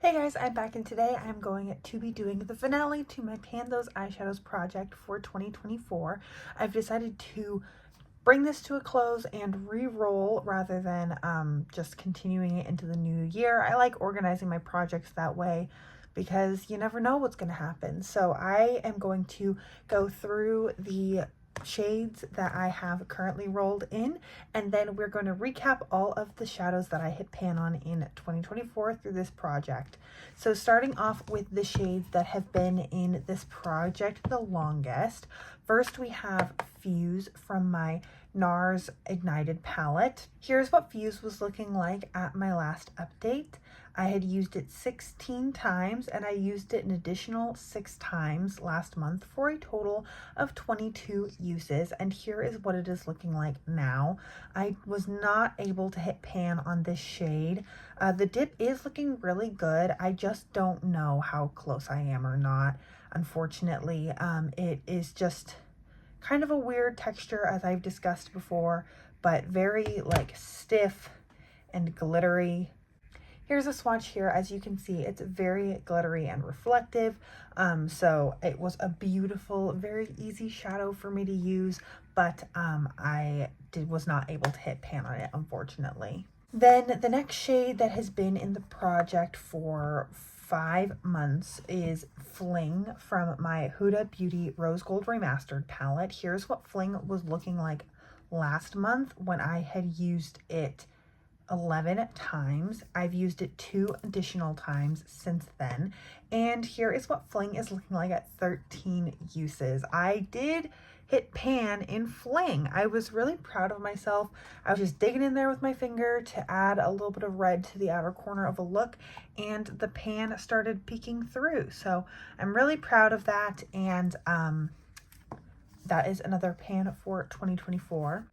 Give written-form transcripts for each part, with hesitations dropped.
Hey guys, I'm back and today I'm going to be doing the finale to my Pan Those Eyeshadows project for 2024. I've decided to bring this to a close and re-roll rather than just continuing it into the new year. I like organizing my projects that way because you never know what's going to happen. So I am going to go through the shades that I have currently rolled in, and then we're going to recap all of the shadows that I hit pan on in 2024 through this project. So starting off with the shades that have been in this project the longest, first we have Fuse from my NARS Ignited palette. Here's what Fuse was looking like at my last update. I had used it 16 times and I used it an additional 6 times last month for a total of 22 uses, and here is what it is looking like now. I was not able to hit pan on this shade. The dip is looking really good. I just don't know how close I am or not, unfortunately. It is just kind of a weird texture, as I've discussed before, but very like stiff and glittery. Here's a swatch here. As you can see, it's very glittery and reflective. So it was a beautiful, very easy shadow for me to use, but I was not able to hit pan on it, unfortunately. Then the next shade that has been in the project for 5 months is Fling from my Huda Beauty Rose Gold Remastered palette. Here's what Fling was looking like last month when I had used it 11 times. I've used it 2 additional times since then, and here is what Fling is looking like at 13 uses. I did hit pan in Fling. I was really proud of myself. I was just digging in there with my finger to add a little bit of red to the outer corner of a look, and the pan started peeking through. So I'm really proud of that, and that is another pan for 2024.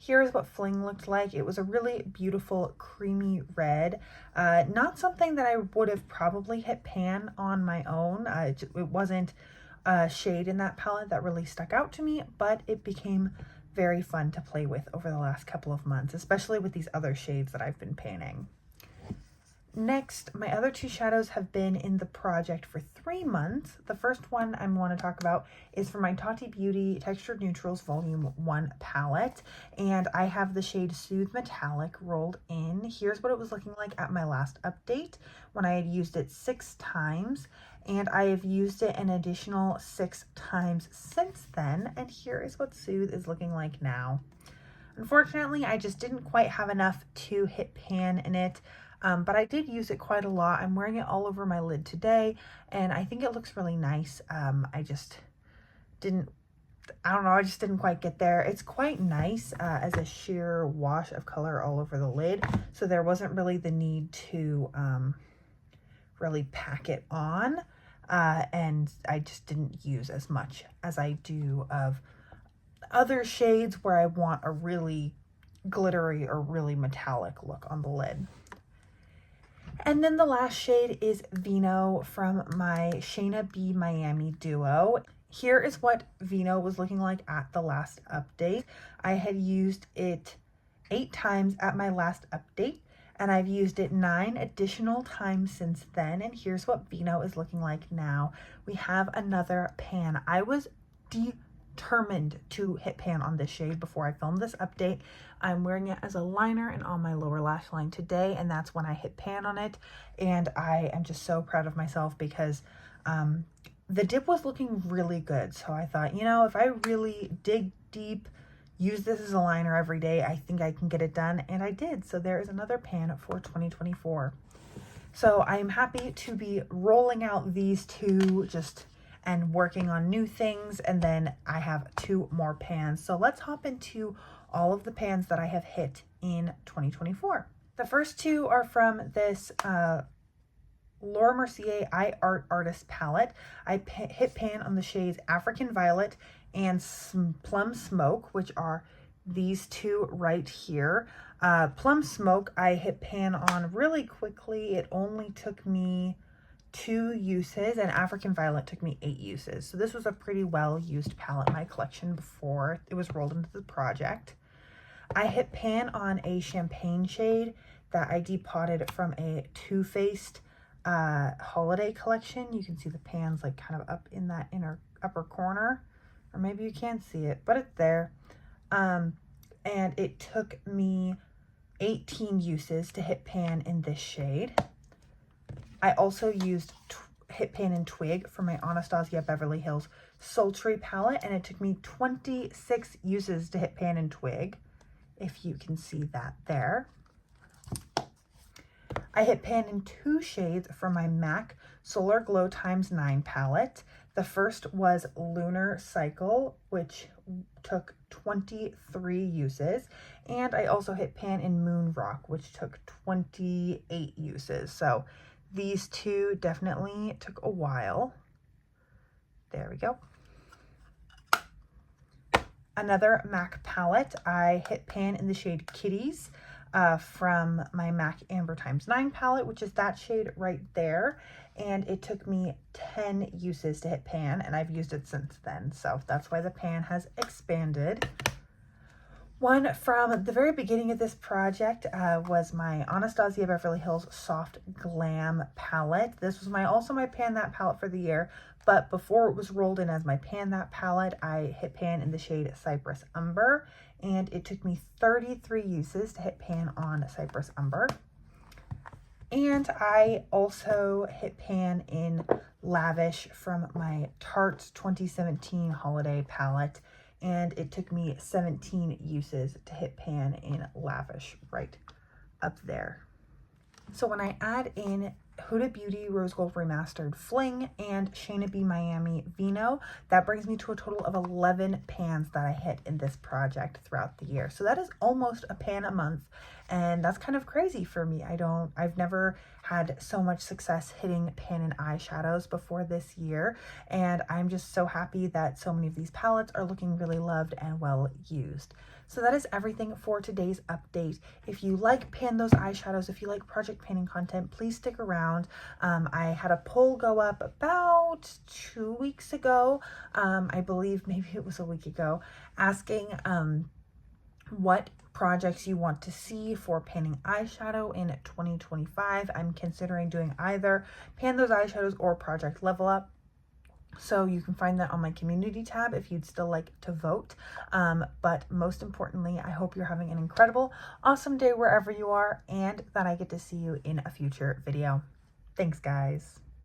Here's what Fling looked like. It was a really beautiful creamy red. Not something that I would have probably hit pan on my own. It wasn't a shade in that palette that really stuck out to me, but it became very fun to play with over the last couple of months, especially with these other shades that I've been panning. Next, my other 2 shadows have been in the project for 3 months. The first one I want to talk about is from my Tati Beauty Textured Neutrals Volume 1 palette, and I have the shade Soothe Metallic rolled in. Here's what it was looking like at my last update when I had used it 6 times, and I have used it an additional 6 times since then, and here is what Soothe is looking like now. Unfortunately, I just didn't quite have enough to hit pan in it. But I did use it quite a lot. I'm wearing it all over my lid today, and I think it looks really nice. I just didn't quite get there. It's quite nice as a sheer wash of color all over the lid, so there wasn't really the need to really pack it on, and I just didn't use as much as I do of other shades where I want a really glittery or really metallic look on the lid. And then the last shade is Vino from my Shayna B Miami duo. Here is what Vino was looking like at the last update. I had used it 8 times at my last update, and I've used it 9 additional times since then. And here's what Vino is looking like now. We have another pan. I was determined to hit pan on this shade before I filmed this update. I'm wearing it as a liner and on my lower lash line today, and that's when I hit pan on it, and I am just so proud of myself because the dip was looking really good. So I thought, you know, if I really dig deep, use this as a liner every day, I think I can get it done, and I did. So there is another pan for 2024. So I'm happy to be rolling out these 2 and working on new things, and then I have 2 more pans. So let's hop into all of the pans that I have hit in 2024. The first 2 are from this Laura Mercier I Art Artist palette. I hit pan on the shades African Violet and Plum Smoke, which are these 2 right here. Plum Smoke I hit pan on really quickly. It only took me 2 uses, and African Violet took me 8 uses. So this was a pretty well used palette in my collection before it was rolled into the project. I hit pan on a champagne shade that I depotted from a Too Faced holiday collection. You can see the pans like kind of up in that upper corner, or maybe you can't see it, but it's there. And it took me 18 uses to hit pan in this shade. I also used Hit Pan and Twig for my Anastasia Beverly Hills Sultry palette, and it took me 26 uses to hit Pan and Twig, if you can see that there. I hit pan in 2 shades for my MAC Solar Glow x9 palette. The first was Lunar Cycle, which took 23 uses, and I also hit pan in Moon Rock, which took 28 uses. So these two definitely took a while. There we go. Another MAC palette, I hit pan in the shade Kitties from my MAC Amber x9 palette, which is that shade right there. And it took me 10 uses to hit pan, and I've used it since then. So that's why the pan has expanded. One from the very beginning of this project was my Anastasia Beverly Hills Soft Glam palette. This was also my Pan That palette for the year, but before it was rolled in as my Pan That palette, I hit pan in the shade Cypress Umber, and it took me 33 uses to hit pan on Cypress Umber. And I also hit pan in Lavish from my Tarte's 2017 holiday palette, and it took me 17 uses to hit pan in Lavish right up there. So when I add in Huda Beauty Rose Gold Remastered Fling and Shayna B Miami Vino, that brings me to a total of 11 pans that I hit in this project throughout the year. So that is almost a pan a month, and that's kind of crazy for me. I've never had so much success hitting pan and eyeshadows before this year, and I'm just so happy that so many of these palettes are looking really loved and well used. So that is everything for today's update. If you like pan those eyeshadows, if you like project panning content, please stick around. I had a poll go up about 2 weeks ago, I believe maybe it was a week ago, asking what projects you want to see for panning eyeshadow in 2025. I'm considering doing either Pan Those Eyeshadows or Project Level Up. So you can find that on my community tab if you'd still like to vote. But most importantly, I hope you're having an incredible, awesome day wherever you are, and that I get to see you in a future video. Thanks, guys.